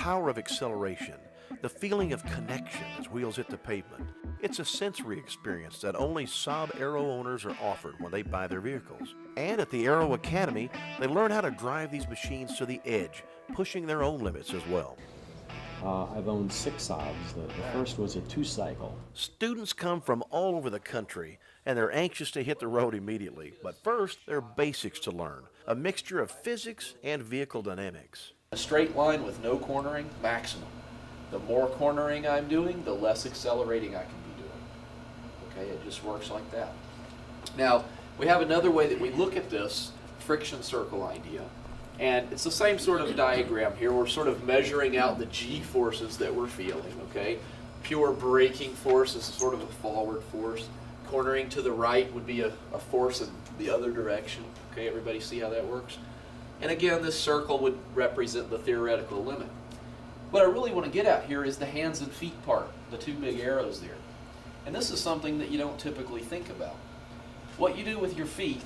power of acceleration, the feeling of connection as wheels hit the pavement. It's a sensory experience that only SAAB Aero owners are offered when they buy their vehicles. And at the Aero Academy, they learn how to drive these machines to the edge, pushing their own limits as well. I've owned 6 SAABs. The first was a 2-cycle. Students come from all over the country, and they're anxious to hit the road immediately. But first, there are basics to learn, a mixture of physics and vehicle dynamics. A straight line with no cornering, maximum. The more cornering I'm doing, the less accelerating I can be doing. Okay, it just works like that. Now, we have another way that we look at this friction circle idea. And it's the same sort of diagram here. We're sort of measuring out the G forces that we're feeling, okay? Pure braking force is sort of a forward force. Cornering to the right would be a force in the other direction. Okay, everybody see how that works? And again, this circle would represent the theoretical limit. What I really want to get at here is the hands and feet part, the 2 big arrows there. And this is something that you don't typically think about. What you do with your feet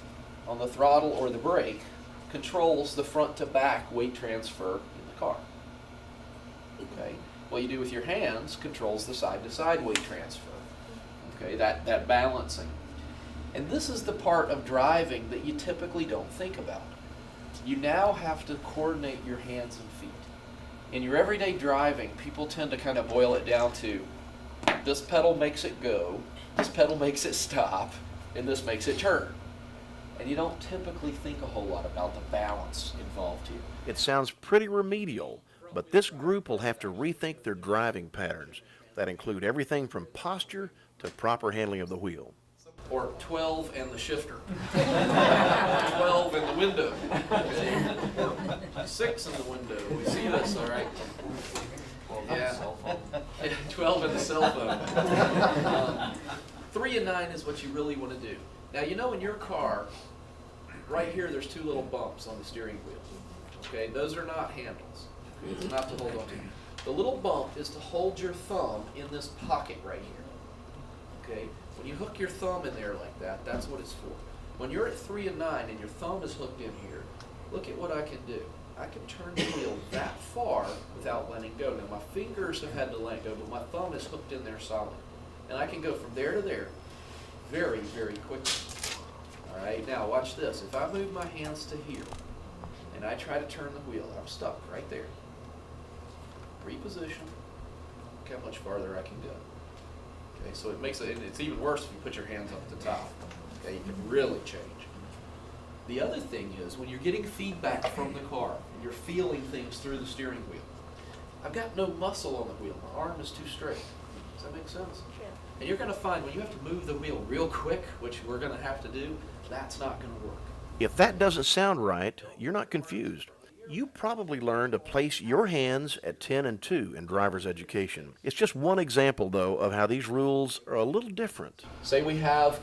on the throttle or the brake controls the front to back weight transfer in the car. Okay, what you do with your hands controls the side to side weight transfer. Okay, that balancing. And this is the part of driving that you typically don't think about. You now have to coordinate your hands and feet. In your everyday driving, people tend to kind of boil it down to this pedal makes it go, this pedal makes it stop, and this makes it turn. And you don't typically think a whole lot about the balance involved here. It sounds pretty remedial, but this group will have to rethink their driving patterns that include everything from posture to proper handling of the wheel. Or 12 and the shifter. 12 and the window. Okay. 6 in the window. We see this, all right? Yeah. 12 and the cell phone. 3 and 9 is what you really want to do. Now, you know in your car, right here there's 2 little bumps on the steering wheel. Okay, those are not handles. Okay, it's not to hold on to. The little bump is to hold your thumb in this pocket right here. Okay, when you hook your thumb in there like that, that's what it's for. When you're at 3 and 9 and your thumb is hooked in here, look at what I can do. I can turn the wheel that far without letting go. Now my fingers have had to let go, but my thumb is hooked in there solid. And I can go from there to there very, very quickly. All right, now watch this. If I move my hands to here and I try to turn the wheel, I'm stuck right there. Reposition. Look how much farther I can go. Okay, so it makes it, it's even worse if you put your hands up at the top. Okay, you can really change. The other thing is when you're getting feedback from the car and you're feeling things through the steering wheel, I've got no muscle on the wheel. My arm is too straight. Does that make sense? Yeah. And you're going to find when you have to move the wheel real quick, which we're going to have to do, that's not going to work. If that doesn't sound right, you're not confused. You probably learned to place your hands at 10 and 2 in driver's education. It's just one example, though, of how these rules are a little different. Say we have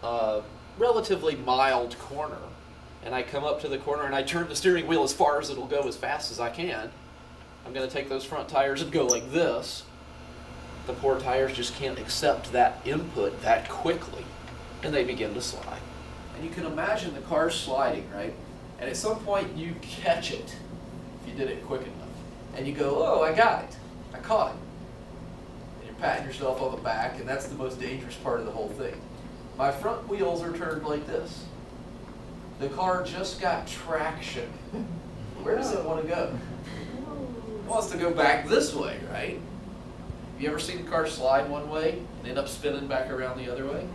a relatively mild corner, and I come up to the corner and I turn the steering wheel as far as it'll go as fast as I can. I'm going to take those front tires and go like this. The poor tires just can't accept that input that quickly, and they begin to slide. And you can imagine the car sliding, right? And at some point you catch it, if you did it quick enough. And you go, oh, I got it. I caught it. And you're patting yourself on the back, and that's the most dangerous part of the whole thing. My front wheels are turned like this. The car just got traction. Where does it want to go? It wants to go back this way, right? Have you ever seen a car slide one way and end up spinning back around the other way?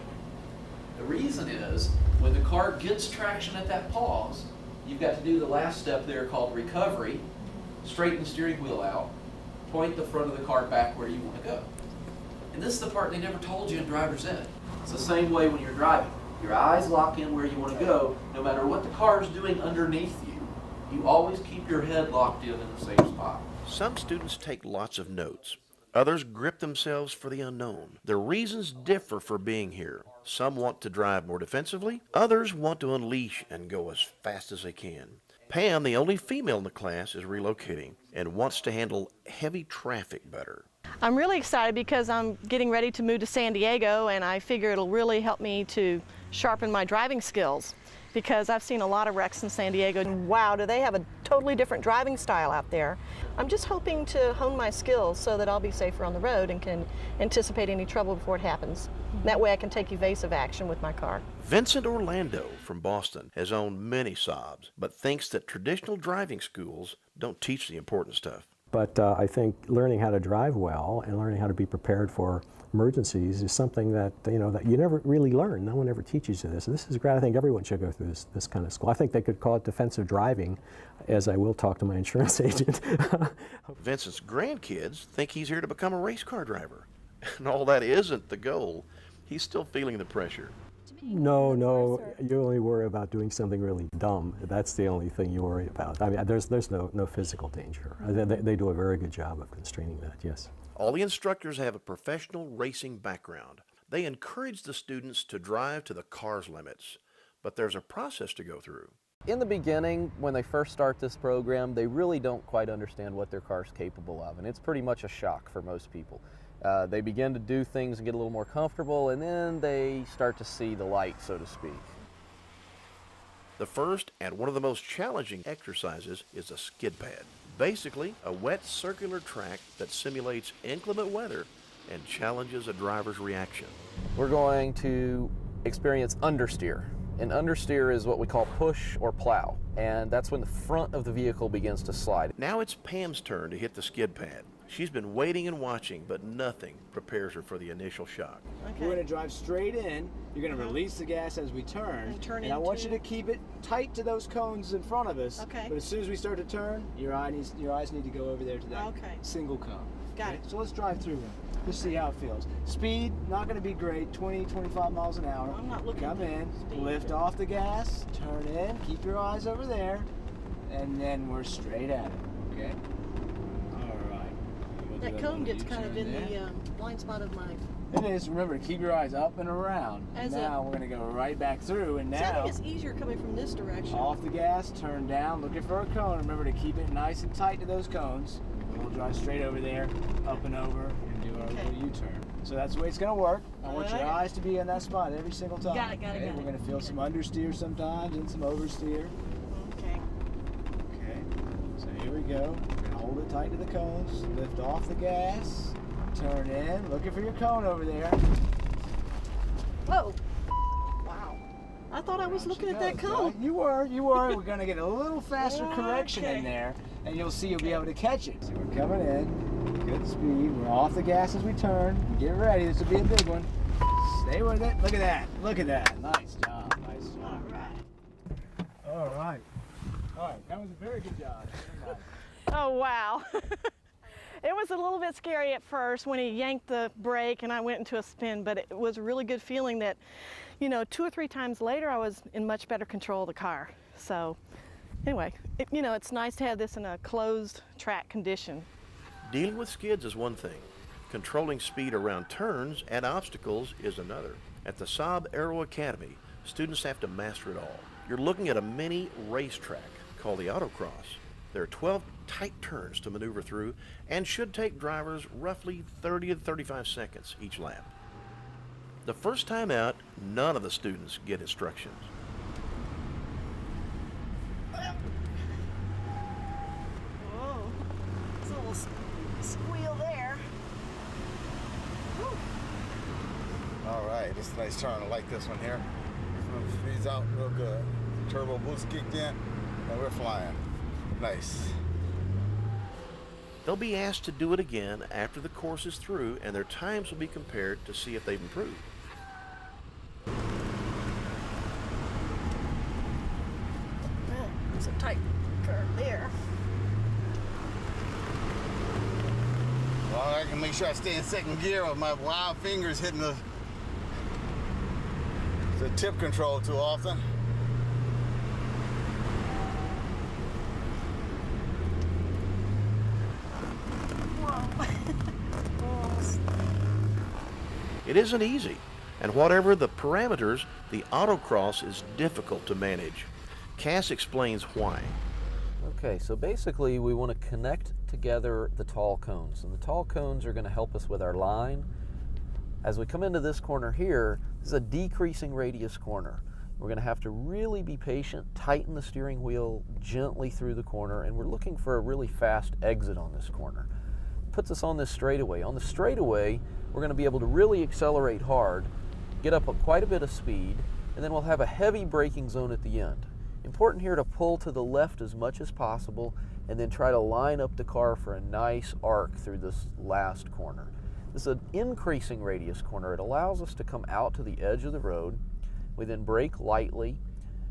The reason is, when the car gets traction at that pause, you've got to do the last step there called recovery, straighten the steering wheel out, point the front of the car back where you want to go. And this is the part they never told you in driver's ed. It's the same way when you're driving. Your eyes lock in where you want to go, no matter what the car is doing underneath you. You always keep your head locked in the same spot. Some students take lots of notes. Others grip themselves for the unknown. Their reasons differ for being here. Some want to drive more defensively. Others want to unleash and go as fast as they can. Pam, the only female in the class, is relocating and wants to handle heavy traffic better. I'm really excited because I'm getting ready to move to San Diego, and I figure it'll really help me to sharpen my driving skills. because I've seen a lot of wrecks in San Diego. Wow, do they have a totally different driving style out there. I'm just hoping to hone my skills so that I'll be safer on the road and can anticipate any trouble before it happens. That way I can take evasive action with my car. Vincent Orlando from Boston has owned many SAABs, but thinks that traditional driving schools don't teach the important stuff. But I think learning how to drive well and learning how to be prepared for emergencies is something that that you never really learn. No one ever teaches you this. And this is great. I think everyone should go through this kind of school. I think they could call it defensive driving, as I will talk to my insurance agent. Vincent's grandkids think he's here to become a race car driver. And all that isn't the goal. He's still feeling the pressure. No, you only worry about doing something really dumb. That's the only thing you worry about. I mean, there's no physical danger. They do a very good job of constraining that, yes. All the instructors have a professional racing background. They encourage the students to drive to the car's limits, but there's a process to go through. In the beginning, when they first start this program, they really don't quite understand what their car's capable of, and it's pretty much a shock for most people. They begin to do things and get a little more comfortable, and then they start to see the light, so to speak. The first and one of the most challenging exercises is a skid pad. Basically, a wet circular track that simulates inclement weather and challenges a driver's reaction. We're going to experience understeer. And understeer is what we call push or plow, and that's when the front of the vehicle begins to slide. Now it's Pam's turn to hit the skid pad. She's been waiting and watching, but nothing prepares her for the initial shock. Okay. We're going to drive straight in. You're going to release the gas as we turn. And I want you to keep it tight to those cones in front of us. Okay. But as soon as we start to turn, your eyes need to go over there to that single cone. Got it. So let's drive through them. Just see how it feels. Speed, not going to be great, 20, 25 miles an hour. I'm not looking Come in, speed. lift off the gas, turn in, keep your eyes over there, and then we're straight at it, okay? That cone gets kind of in the blind spot of my... It is. Remember to keep your eyes up and around. As now we're going to go right back through, and See, I now think it's easier coming from this direction. off the gas, turn down, looking for a cone. Remember to keep it nice and tight to those cones. We'll drive straight over there, up and over, and do our little U-turn. So that's the way it's going to work. I want your eyes to be in that spot every single time. Got it. We're going to feel some understeer sometimes and some oversteer. Okay. Okay. So here we go. Hold it tight to the cones, lift off the gas, turn in, looking for your cone over there. Whoa. Wow. I thought I was looking at that cone. You were. We're going to get a little faster correction in there, and you'll see you'll be able to catch it. So we're coming in, good speed, we're off the gas as we turn. Get ready, this will be a big one. Stay with it. Look at that. Nice job. All right, that was a very good job. Very nice. Oh, wow. It was a little bit scary at first when he yanked the brake and I went into a spin, but it was a really good feeling that, 2 or 3 times later I was in much better control of the car. So anyway, it's nice to have this in a closed track condition. Dealing with skids is one thing. Controlling speed around turns and obstacles is another. At the SAAB Aero Academy, students have to master it all. You're looking at a mini racetrack called the autocross. There are 12 tight turns to maneuver through and should take drivers roughly 30 to 35 seconds each lap. The first time out, none of the students get instructions. Whoa, it's a little squeal there. All right, this is a nice turn. I like this one here. Speeds out real good. Turbo boost kicked in, and we're flying. Nice. They'll be asked to do it again after the course is through, and their times will be compared to see if they've improved. It's a tight curve there. Well, I can make sure I stay in second gear with my wild fingers hitting the tip control too often. It isn't easy, and whatever the parameters, the autocross is difficult to manage. Cass explains why. Okay, so basically we want to connect together the tall cones, and the tall cones are going to help us with our line. As we come into this corner here, this is a decreasing radius corner. We're going to have to really be patient, tighten the steering wheel gently through the corner, and we're looking for a really fast exit on this corner. Puts us on this straightaway. On the straightaway, we're going to be able to really accelerate hard, get up quite a bit of speed, and then we'll have a heavy braking zone at the end. Important here to pull to the left as much as possible and then try to line up the car for a nice arc through this last corner. This is an increasing radius corner. It allows us to come out to the edge of the road. We then brake lightly.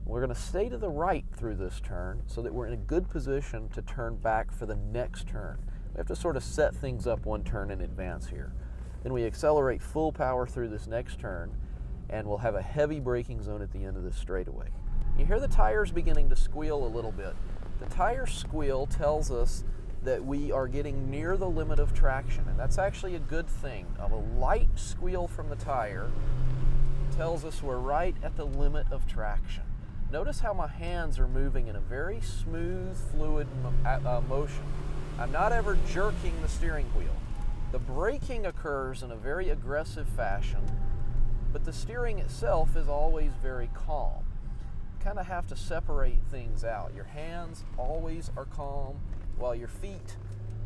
We're going to stay to the right through this turn so that we're in a good position to turn back for the next turn. We have to sort of set things up one turn in advance here. Then we accelerate full power through this next turn, and we'll have a heavy braking zone at the end of this straightaway. You hear the tires beginning to squeal a little bit. The tire squeal tells us that we are getting near the limit of traction, and that's actually a good thing. A light squeal from the tire tells us we're right at the limit of traction. Notice how my hands are moving in a very smooth, fluid motion. I'm not ever jerking the steering wheel. The braking occurs in a very aggressive fashion, but the steering itself is always very calm. You kind of have to separate things out. Your hands always are calm, while your feet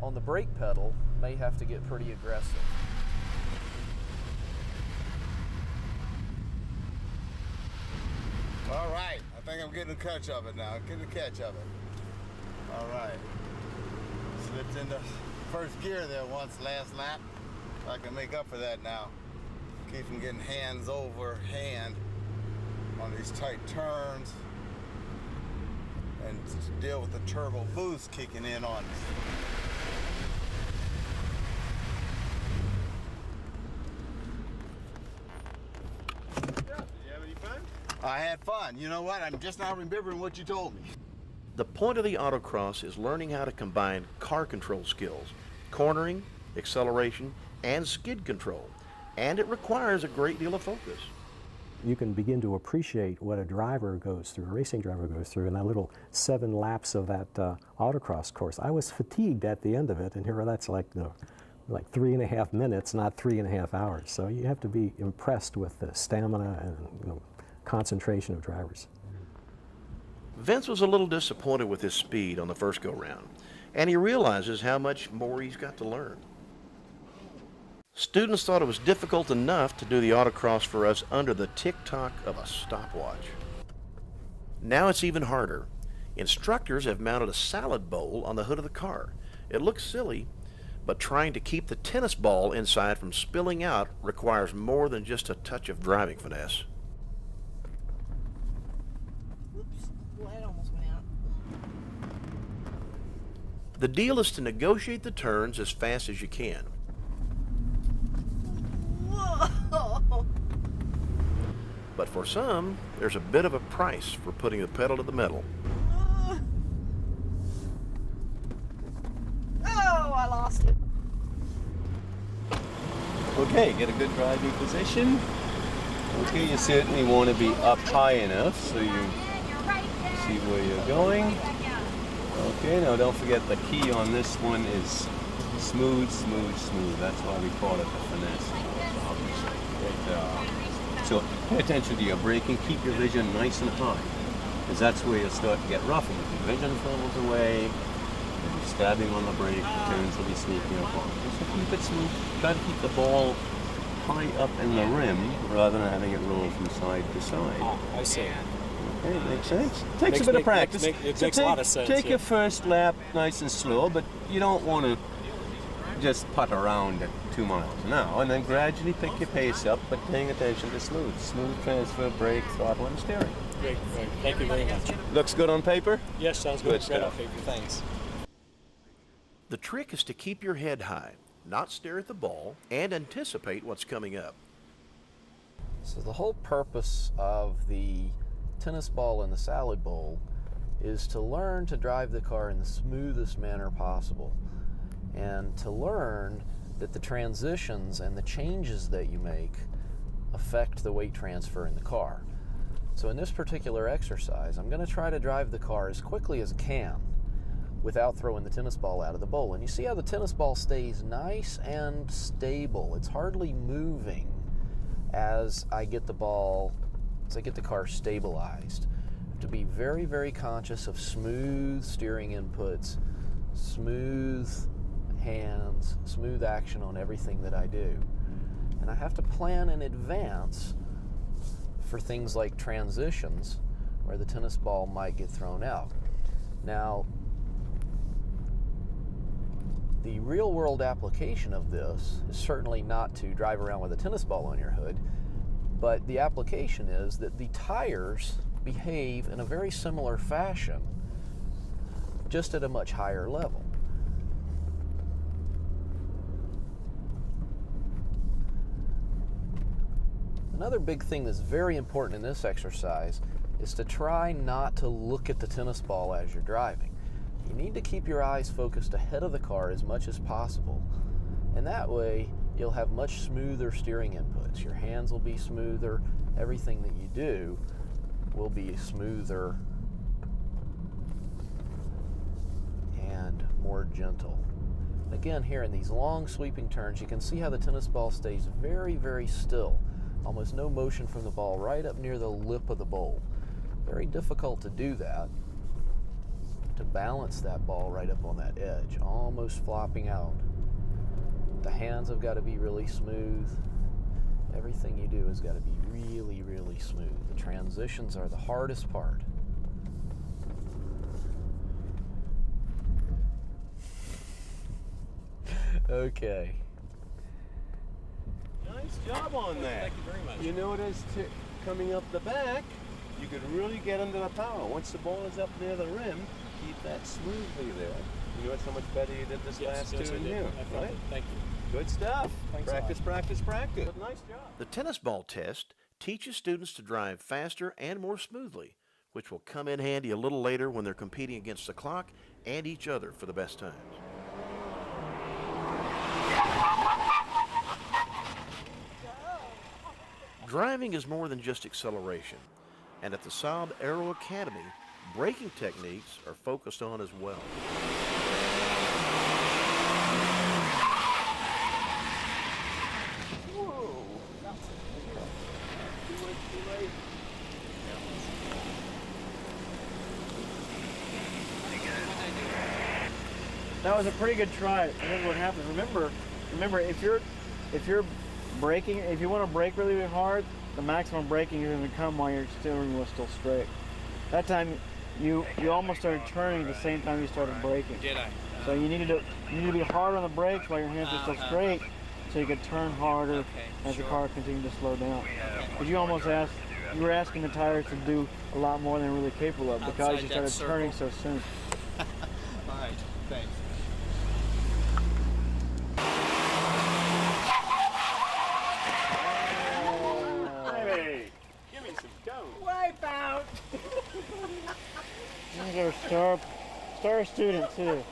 on the brake pedal may have to get pretty aggressive. All right, I think I'm getting a catch of it now. Getting a catch of it. All right. Slipped into first gear there once last lap. I can make up for that now. Keep from getting hands over hand on these tight turns and deal with the turbo boost kicking in on us. I had fun. You know what? I'm just now remembering what you told me. The point of the autocross is learning how to combine car control skills, cornering, acceleration, and skid control, and it requires a great deal of focus. You can begin to appreciate what a driver goes through, a racing driver goes through, in that little 7 laps of that autocross course. I was fatigued at the end of it, and here that's like 3.5 minutes, not 3.5 hours. So you have to be impressed with the stamina and concentration of drivers. Vince was a little disappointed with his speed on the first go-round, and he realizes how much more he's got to learn. Students thought it was difficult enough to do the autocross for us under the tick-tock of a stopwatch. Now it's even harder. Instructors have mounted a salad bowl on the hood of the car. It looks silly, but trying to keep the tennis ball inside from spilling out requires more than just a touch of driving finesse. The deal is to negotiate the turns as fast as you can. Whoa! But for some, there's a bit of a price for putting the pedal to the metal. Oh, I lost it. Okay, get a good driving position. Okay, you certainly want to be up high enough so you see where you're going. Okay, now don't forget the key on this one is smooth, smooth, smooth. That's why we call it the finesse. So pay attention to your braking. Keep your vision nice and high, because that's where you start to get rough. And if your vision falls away, you'll be stabbing on the brake, the turns will be sneaking up on you. So keep it smooth. Try to keep the ball high up in the rim rather than having it roll from side to side. Oh, I see. Okay, makes sense. Takes a bit of practice. It makes a lot of sense. Take your first lap nice and slow, but you don't want to just putt around at 2 miles an hour, and then gradually pick your pace up, but paying attention to smooth transfer, brake, throttle, and steering. Great. Thank you very much. Looks good on paper? Yes, sounds good. Good Great on stuff. paper. Thanks. The trick is to keep your head high, not stare at the ball, and anticipate what's coming up. So the whole purpose of the tennis ball and the salad bowl is to learn to drive the car in the smoothest manner possible, and to learn that the transitions and the changes that you make affect the weight transfer in the car. So in this particular exercise, I'm going to try to drive the car as quickly as I can without throwing the tennis ball out of the bowl. And you see how the tennis ball stays nice and stable. It's hardly moving as I get the ball as I get the car stabilized. I have to be very, very conscious of smooth steering inputs, smooth hands, smooth action on everything that I do. And I have to plan in advance for things like transitions where the tennis ball might get thrown out. Now, the real-world application of this is certainly not to drive around with a tennis ball on your hood, but the application is that the tires behave in a very similar fashion, just at a much higher level. Another big thing that's very important in this exercise is to try not to look at the tennis ball as you're driving. You need to keep your eyes focused ahead of the car as much as possible. And that way, you'll have much smoother steering inputs. Your hands will be smoother. Everything that you do will be smoother and more gentle. Again, here in these long sweeping turns, you can see how the tennis ball stays very, very still. Almost no motion from the ball right up near the lip of the bowl. Very difficult to do that, to balance that ball right up on that edge, almost flopping out. The hands have got to be really smooth. Everything you do has got to be really, really smooth. The transitions are the hardest part. Okay. Nice job on that. Thank you very much. You notice coming up the back, you could really get under the power. Once the ball is up near the rim, keep that smoothly there. You notice how much better you did this last yes, two I in did. here, I felt right? it. Thank you. Good stuff. Thanks a lot. Practice, practice, practice. Nice job. The tennis ball test teaches students to drive faster and more smoothly, which will come in handy a little later when they're competing against the clock and each other for the best times. Driving is more than just acceleration, and at the SAAB Aero Academy, braking techniques are focused on as well. That was a pretty good try. Here's what happens. Remember, if you're braking, if you want to brake really, really hard, the maximum braking is going to come while your steering wheel is still straight. That time, you almost started turning at the same time you started braking. Did I? So you needed to be hard on the brakes while your hands were still straight, so you could turn harder as the car continued to slow down. But you were asking the tires to do a lot more than they're really capable of because you started turning so soon. All right, thanks. Hey, give me some dough. Wipe out! Here's our star student too.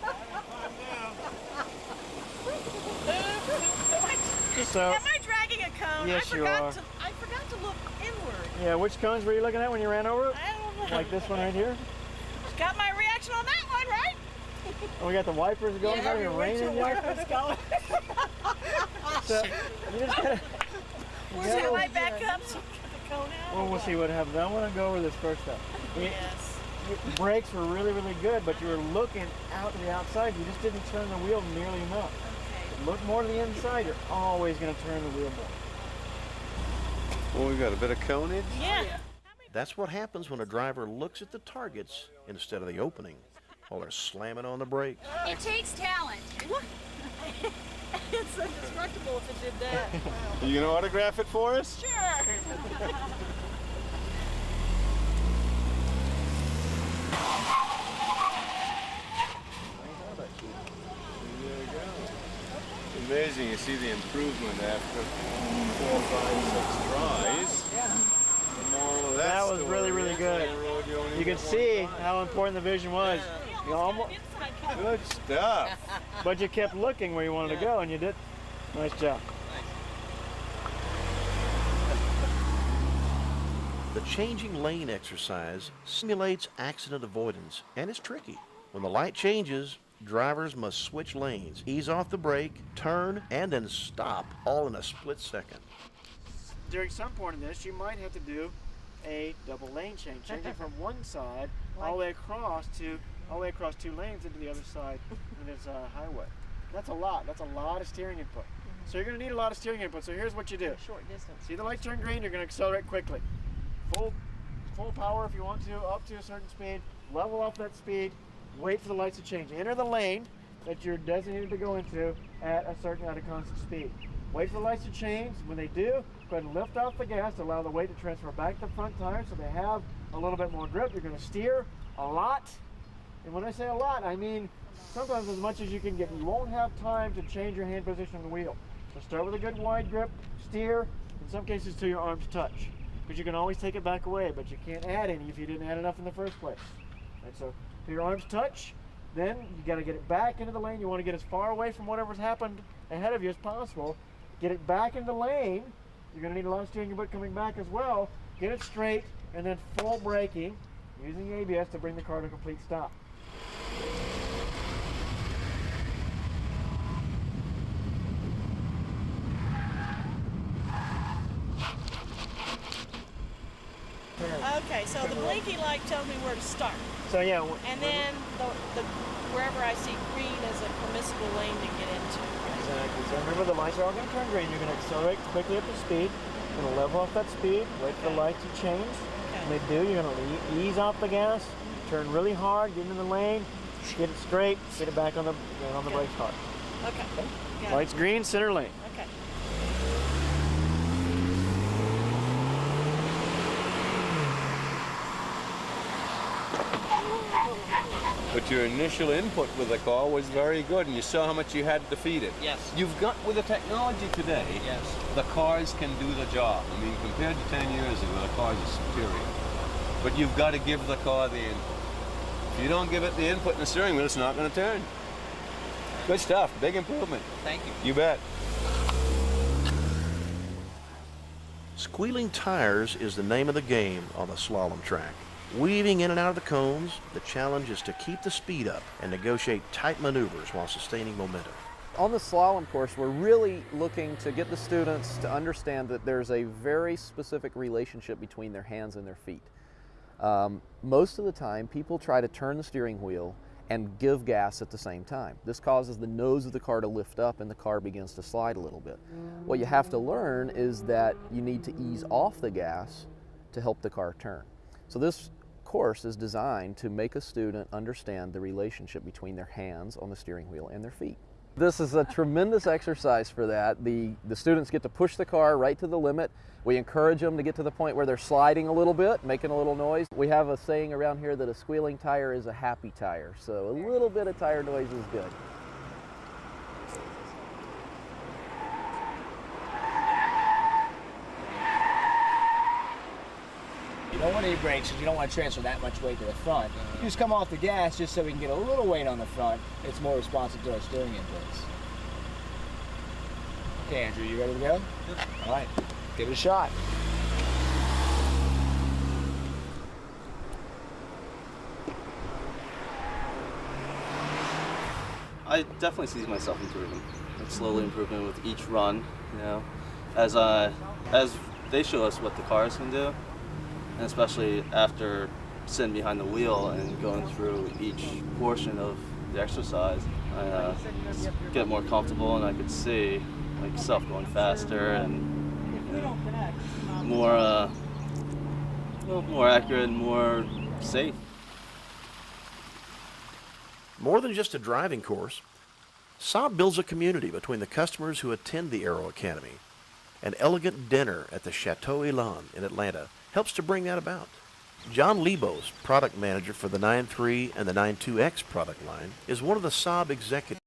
So, Am I dragging a cone? Yes, I you are. forgot to look inward. yeah, which cones were you looking at when you ran over it? I don't know. Like this one right here? Got my reaction on that one, right? And we got the wipers going. It's not even raining yet. Where's going? So, you just gotta, Where's my back up so I get the cone out? well, we'll see what happens. I want to go over this first time. Yes. Your brakes were really, really good, but you were looking out to the outside. You just didn't turn the wheel nearly enough. Okay. Look more to the inside. You're always going to turn the wheel more. Well, we got a bit of conage. Yeah. That's what happens when a driver looks at the targets instead of the opening while they're slamming on the brakes. It takes talent. It's indestructible if it did that. You gonna autograph it for us? Sure. Amazing, you see the improvement after 4, 5, 6 tries. The moral of That was story really, really is, good. on the road, you only You can get one see try. how important the vision was. You almost, Good stuff. but you kept looking where you wanted to go, and you did. Nice job. The changing lane exercise simulates accident avoidance and is tricky. When the light changes, drivers must switch lanes, ease off the brake, turn, and then stop, all in a split second. During some point in this, you might have to do a double lane change. Change it from one side all the way across to two lanes into the other side of this highway. That's a lot. That's a lot of steering input. So you're going to need a lot of steering input. So here's what you do. Short distance. See the light turn green, you're going to accelerate quickly. Full power if you want to, up to a certain speed. Level off that speed. Wait for the lights to change. Enter the lane that you're designated to go into at a constant speed. Wait for the lights to change. When they do, go ahead and lift off the gas to allow the weight to transfer back to the front tires so they have a little bit more grip. You're going to steer a lot. And when I say a lot, I mean sometimes as much as you can get. You won't have time to change your hand position on the wheel. So start with a good wide grip, steer, in some cases till your arms touch. Because you can always take it back away, but you can't add any if you didn't add enough in the first place. Right, so till your arms touch, then you got to get it back into the lane. You want to get as far away from whatever's happened ahead of you as possible. Get it back into the lane. You're going to need a lot of steering input coming back as well. Get it straight, and then full braking using ABS to bring the car to a complete stop. Okay, so the blinky light tells me where to start. So yeah. And then wherever I see green is a permissible lane to get into. Exactly. So remember, the lights are all going to turn green. You're going to accelerate quickly up to speed. You're going to level off that speed. Wait for the lights to change. When they do, you're going to ease off the gas. Turn really hard. Get into the lane. Get it straight. Get it back on the brakes hard. Okay. Lights green. Center lane. Okay. But your initial input with the car was very good, and you saw how much you had to feed it. Yes. You've got, with the technology today, Yes. the cars can do the job. I mean, compared to 10 years ago, the cars are superior. But you've got to give the car the input. If you don't give it the input in the steering wheel, it's not going to turn. Good stuff. Big improvement. Thank you. You bet. Squealing tires is the name of the game on the slalom track. Weaving in and out of the cones, the challenge is to keep the speed up and negotiate tight maneuvers while sustaining momentum. On the slalom course, we're really looking to get the students to understand that there's a very specific relationship between their hands and their feet. Most of the time, people try to turn the steering wheel and give gas at the same time. This causes the nose of the car to lift up and the car begins to slide a little bit. What you have to learn is that you need to ease off the gas to help the car turn. So this course is designed to make a student understand the relationship between their hands on the steering wheel and their feet. This is a tremendous exercise for that. The students get to push the car right to the limit. We encourage them to get to the point where they're sliding a little bit, making a little noise. We have a saying around here that a squealing tire is a happy tire, so a little bit of tire noise is good. You don't want any brakes because you don't want to transfer that much weight to the front. You just come off the gas just so we can get a little weight on the front. It's more responsive to our steering inputs. Okay, Andrew, you ready to go? Yep. All right, give it a shot. I definitely see myself improving, like slowly improving with each run, you know, as they show us what the cars can do. And especially after sitting behind the wheel and going through each portion of the exercise, I get more comfortable and I could see like stuff going faster and more accurate and more safe. More than just a driving course, SAAB builds a community between the customers who attend the Aero Academy. An elegant dinner at the Chateau Elan in Atlanta helps to bring that about. John Lebos, product manager for the 9.3 and the 9.2X product line, is one of the SAAB executives.